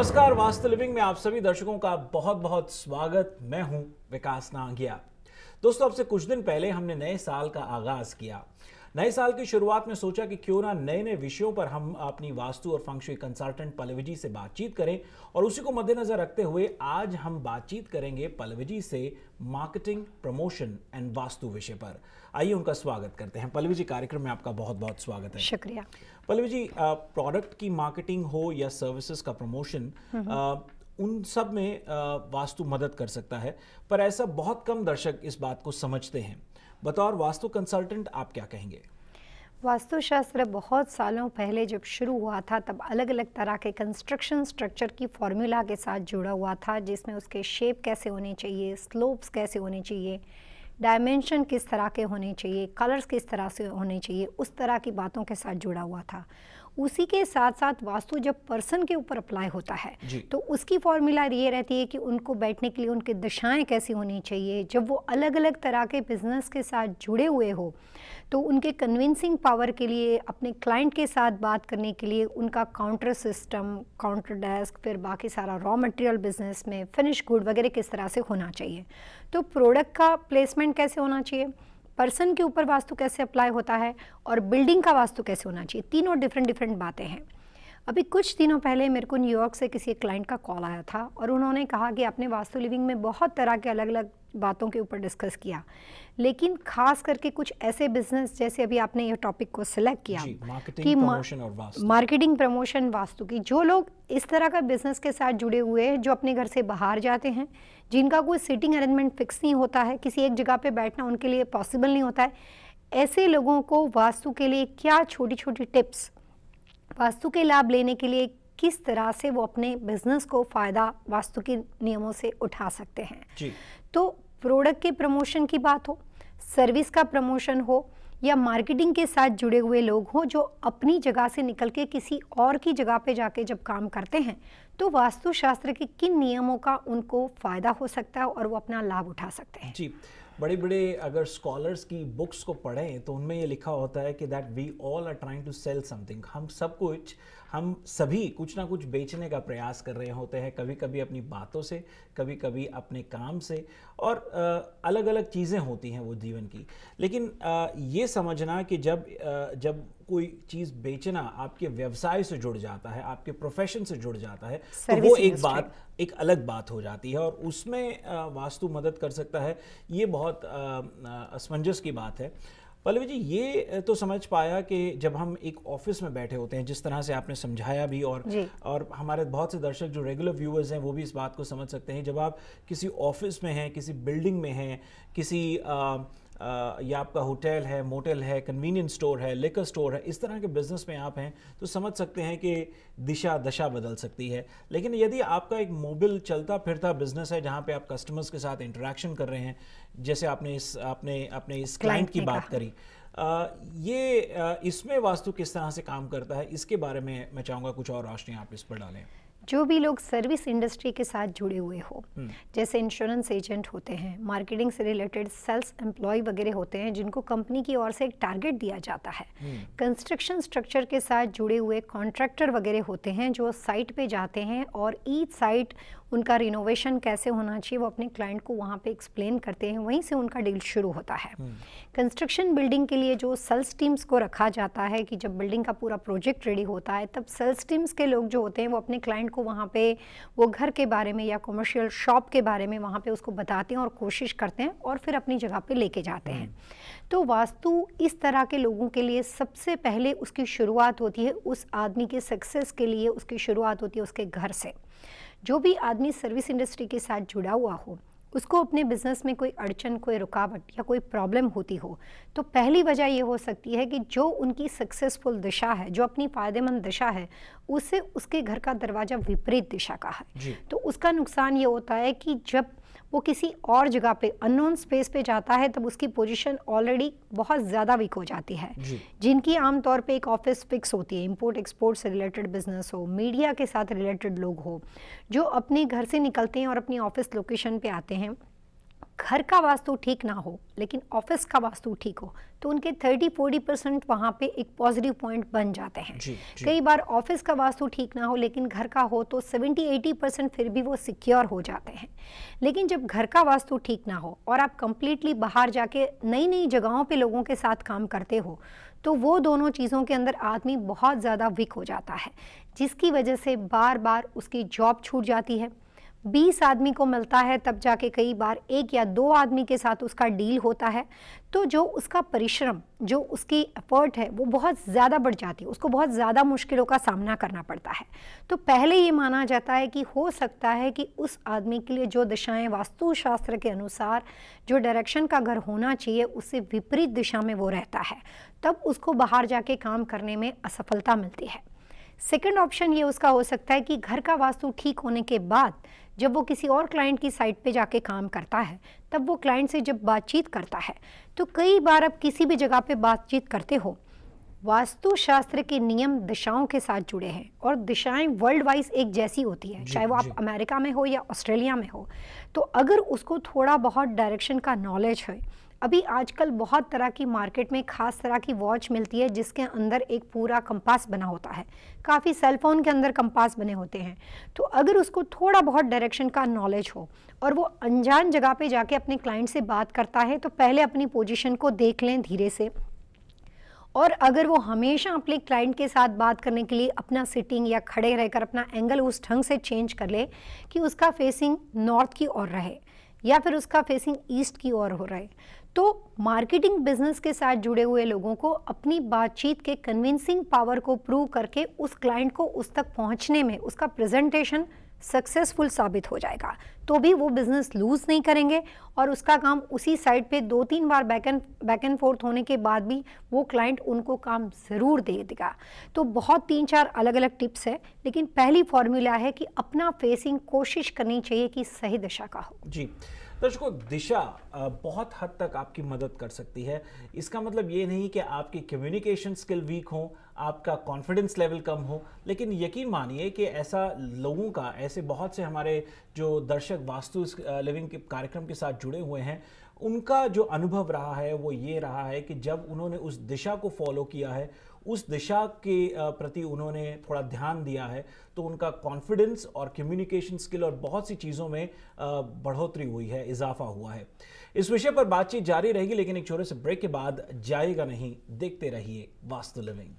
नमस्कार, वास्तु लिविंग में आप सभी दर्शकों का बहुत बहुत स्वागत। मैं हूं विकास नांगिया। दोस्तों, अब से कुछ दिन पहले हमने नए साल का आगाज किया। नए साल की शुरुआत में सोचा कि क्यों ना नए नए विषयों पर हम अपनी वास्तु और फंक्शुई कंसल्टेंट पल्लवी जी से बातचीत करें, और उसी को मद्देनजर रखते हुए आज हम बातचीत करेंगे पल्लवी जी से मार्केटिंग, प्रमोशन एंड वास्तु विषय पर। आइए उनका स्वागत करते हैं। पल्लवी जी, कार्यक्रम में आपका बहुत बहुत स्वागत है। शुक्रिया। पल्लवी जी, प्रोडक्ट की मार्केटिंग हो या सर्विसेज का प्रमोशन, उन सब में वास्तु मदद कर सकता है, पर ऐसा बहुत कम दर्शक इस बात को समझते हैं। बतौर वास्तु कंसल्टेंट आप क्या कहेंगे? वास्तुशास्त्र बहुत सालों पहले जब शुरू हुआ था तब अलग अलग तरह के कंस्ट्रक्शन स्ट्रक्चर की फॉर्मूला के साथ जुड़ा हुआ था, जिसमें उसके शेप कैसे होने चाहिए, स्लोप्स कैसे होने चाहिए, डायमेंशन किस तरह के होने चाहिए, कलर्स किस तरह से होने चाहिए, उस तरह की बातों के साथ जुड़ा हुआ था। उसी के साथ साथ वास्तु जब पर्सन के ऊपर अप्लाई होता है तो उसकी फॉर्मूला ये रहती है कि उनको बैठने के लिए उनकी दिशाएं कैसी होनी चाहिए। जब वो अलग अलग तरह के बिजनेस के साथ जुड़े हुए हो तो उनके कन्विंसिंग पावर के लिए, अपने क्लाइंट के साथ बात करने के लिए उनका काउंटर सिस्टम, काउंटर डेस्क, फिर बाकी सारा रॉ मटेरियल बिजनेस में फिनिश गुड वगैरह किस तरह से होना चाहिए, तो प्रोडक्ट का प्लेसमेंट कैसे होना चाहिए, पर्सन के ऊपर वास्तु कैसे अप्लाई होता है, और बिल्डिंग का वास्तु कैसे होना चाहिए। तीनों डिफरेंट बातें हैं। अभी कुछ दिनों पहले मेरे को न्यूयॉर्क से किसी क्लाइंट का कॉल आया था और उन्होंने कहा कि आपने वास्तु लिविंग में बहुत तरह के अलग अलग बातों के ऊपर डिस्कस किया, लेकिन खास करके कुछ ऐसे बिजनेस, जैसे अभी आपने ये टॉपिक को सिलेक्ट किया कि मार्केटिंग, प्रमोशन, वास्तु की, जो लोग इस तरह का बिजनेस के साथ जुड़े हुए हैं, जो अपने घर से बाहर जाते हैं, जिनका कोई सीटिंग अरेंजमेंट फिक्स नहीं होता है, किसी एक जगह पे बैठना उनके लिए पॉसिबल नहीं होता है, ऐसे लोगों को वास्तु के लिए क्या छोटी छोटी टिप्स, वास्तु के लाभ लेने के लिए किस तरह से वो अपने बिजनेस को फ़ायदा वास्तु के नियमों से उठा सकते हैं जी। तो प्रोडक्ट के प्रमोशन की बात हो, सर्विस का प्रमोशन हो, या मार्केटिंग के साथ जुड़े हुए लोग हों जो अपनी जगह से निकल के किसी और की जगह पे जाके जब काम करते हैं, तो वास्तुशास्त्र के किन नियमों का उनको फ़ायदा हो सकता है और वो अपना लाभ उठा सकते हैं जी। बड़े बड़े अगर स्कॉलर्स की बुक्स को पढ़ें तो उनमें ये लिखा होता है कि that we all are trying to sell something. हम सभी कुछ ना कुछ बेचने का प्रयास कर रहे होते हैं, कभी कभी अपनी बातों से, कभी कभी अपने काम से, और अलग अलग चीज़ें होती हैं वो जीवन की। लेकिन ये समझना कि जब कोई चीज़ बेचना आपके व्यवसाय से जुड़ जाता है, आपके प्रोफेशन से जुड़ जाता है, तो वो एक अलग बात हो जाती है, और उसमें वास्तु मदद कर सकता है। ये बहुत असमंजस की बात है। पल्लवी जी, ये तो समझ पाया कि जब हम एक ऑफिस में बैठे होते हैं, जिस तरह से आपने समझाया भी, और हमारे बहुत से दर्शक जो रेगुलर व्यूअर्स हैं वो भी इस बात को समझ सकते हैं, जब आप किसी ऑफिस में हैं, किसी बिल्डिंग में हैं, किसी या आपका होटल है, मोटेल है, कन्वीनियंस स्टोर है, लिकर स्टोर है, इस तरह के बिजनेस में आप हैं, तो समझ सकते हैं कि दशा बदल सकती है। लेकिन यदि आपका एक मोबाइल चलता फिरता बिजनेस है जहां पे आप कस्टमर्स के साथ इंटरेक्शन कर रहे हैं, जैसे आपने इस क्लाइंट की बात करी, इसमें वास्तु किस तरह से काम करता है, इसके बारे में मैं चाहूँगा कुछ और रोशनी आप इस पर डालें। जो भी लोग सर्विस इंडस्ट्री के साथ जुड़े हुए हो, जैसे इंश्योरेंस एजेंट होते हैं, मार्केटिंग से रिलेटेड सेल्स एम्प्लॉय वगैरह होते हैं, जिनको कंपनी की ओर से एक टारगेट दिया जाता है, कंस्ट्रक्शन स्ट्रक्चर के साथ जुड़े हुए कॉन्ट्रैक्टर वगैरह होते हैं जो साइट पे जाते हैं और ईच साइट उनका रिनोवेशन कैसे होना चाहिए वो अपने क्लाइंट को वहाँ पे एक्सप्लेन करते हैं, वहीं से उनका डील शुरू होता है। कंस्ट्रक्शन बिल्डिंग के लिए जो सेल्स टीम्स को रखा जाता है कि जब बिल्डिंग का पूरा प्रोजेक्ट रेडी होता है तब सेल्स टीम्स के लोग जो होते हैं वो अपने क्लाइंट को वहाँ पे वो घर के बारे में या कमर्शियल शॉप के बारे में वहाँ पे उसको बताते हैं और कोशिश करते हैं और फिर अपनी जगह पे लेके जाते हैं। तो वास्तु इस तरह के लोगों के लिए सबसे पहले उसकी शुरुआत होती है, उस आदमी के सक्सेस के लिए उसकी शुरुआत होती है उसके घर से। जो भी आदमी सर्विस इंडस्ट्री के साथ जुड़ा हुआ हो, उसको अपने बिजनेस में कोई अड़चन, कोई रुकावट या कोई प्रॉब्लम होती हो, तो पहली वजह ये हो सकती है कि जो उनकी सक्सेसफुल दिशा है, जो अपनी फायदेमंद दिशा है, उससे उसके घर का दरवाजा विपरीत दिशा का है। तो उसका नुकसान ये होता है कि जब वो किसी और जगह पे अननोन स्पेस पे जाता है तब उसकी पोजीशन ऑलरेडी बहुत ज़्यादा वीक हो जाती है। जिनकी आमतौर पे एक ऑफिस फिक्स होती है, इंपोर्ट एक्सपोर्ट से रिलेटेड बिजनेस हो, मीडिया के साथ रिलेटेड लोग हो, जो अपने घर से निकलते हैं और अपनी ऑफिस लोकेशन पे आते हैं, घर का वास्तु ठीक ना हो लेकिन ऑफिस का वास्तु ठीक हो तो उनके 30-40% वहाँ पे एक पॉजिटिव पॉइंट बन जाते हैं। जी। कई बार ऑफिस का वास्तु ठीक ना हो लेकिन घर का हो तो 70-80% फिर भी वो सिक्योर हो जाते हैं। लेकिन जब घर का वास्तु ठीक ना हो और आप कंप्लीटली बाहर जाके नई नई जगहों पे लोगों के साथ काम करते हो तो वो दोनों चीज़ों के अंदर आदमी बहुत ज़्यादा वीक हो जाता है, जिसकी वजह से बार बार उसकी जॉब छूट जाती है। 20 आदमी को मिलता है तब जाके कई बार 1 या 2 आदमी के साथ उसका डील होता है, तो जो उसका परिश्रम, जो उसकी एफर्ट है वो बहुत ज़्यादा बढ़ जाती है, उसको बहुत ज़्यादा मुश्किलों का सामना करना पड़ता है। तो पहले ये माना जाता है कि हो सकता है कि उस आदमी के लिए जो दिशाएं वास्तुशास्त्र के अनुसार जो डायरेक्शन का घर होना चाहिए उससे विपरीत दिशा में वो रहता है, तब उसको बाहर जाके काम करने में असफलता मिलती है। सेकंड ऑप्शन ये उसका हो सकता है कि घर का वास्तु ठीक होने के बाद जब वो किसी और क्लाइंट की साइट पे जाके काम करता है तब वो क्लाइंट से जब बातचीत करता है तो कई बार आप किसी भी जगह पे बातचीत करते हो, वास्तुशास्त्र के नियम दिशाओं के साथ जुड़े हैं और दिशाएं वर्ल्ड वाइज एक जैसी होती है, चाहे वो आप अमेरिका में हो या ऑस्ट्रेलिया में हो। तो अगर उसको थोड़ा बहुत डायरेक्शन का नॉलेज है, अभी आजकल बहुत तरह की मार्केट में खास तरह की वॉच मिलती है जिसके अंदर एक पूरा कंपास बना होता है, काफ़ी सेलफोन के अंदर कंपास बने होते हैं। तो अगर उसको थोड़ा बहुत डायरेक्शन का नॉलेज हो और वो अनजान जगह पे जाके अपने क्लाइंट से बात करता है तो पहले अपनी पोजीशन को देख लें धीरे से, और अगर वो हमेशा अपने क्लाइंट के साथ बात करने के लिए अपना सिटिंग या खड़े रहकर अपना एंगल उस ढंग से चेंज कर ले कि उसका फेसिंग नॉर्थ की ओर रहे या फिर उसका फेसिंग ईस्ट की ओर हो रहा है, तो मार्केटिंग बिजनेस के साथ जुड़े हुए लोगों को अपनी बातचीत के कन्विंसिंग पावर को प्रूव करके उस क्लाइंट को उस तक पहुंचने में उसका प्रेजेंटेशन सक्सेसफुल साबित हो जाएगा, तो भी वो बिजनेस लूज नहीं करेंगे और उसका काम उसी साइड पे 2-3 बार बैक एंड फोर्थ होने के बाद भी वो क्लाइंट उनको काम ज़रूर दे देगा। तो बहुत 3-4 अलग अलग टिप्स है, लेकिन पहली फॉर्मूला है कि अपना फेसिंग कोशिश करनी चाहिए कि सही दिशा का हो। जी दर्शकों, दिशा बहुत हद तक आपकी मदद कर सकती है। इसका मतलब ये नहीं कि आपकी कम्युनिकेशन स्किल वीक हो, आपका कॉन्फिडेंस लेवल कम हो, लेकिन यकीन मानिए कि ऐसा लोगों का, ऐसे बहुत से हमारे जो दर्शक वास्तु लिविंग के कार्यक्रम के साथ जुड़े हुए हैं, उनका जो अनुभव रहा है वो ये रहा है कि जब उन्होंने उस दिशा को फॉलो किया है, उस दिशा के प्रति उन्होंने थोड़ा ध्यान दिया है, तो उनका कॉन्फिडेंस और कम्युनिकेशन स्किल और बहुत सी चीज़ों में बढ़ोतरी हुई है, इजाफा हुआ है। इस विषय पर बातचीत जारी रहेगी, लेकिन एक छोटे से ब्रेक के बाद जाएगा नहीं। देखते रहिए वास्तु लिविंग।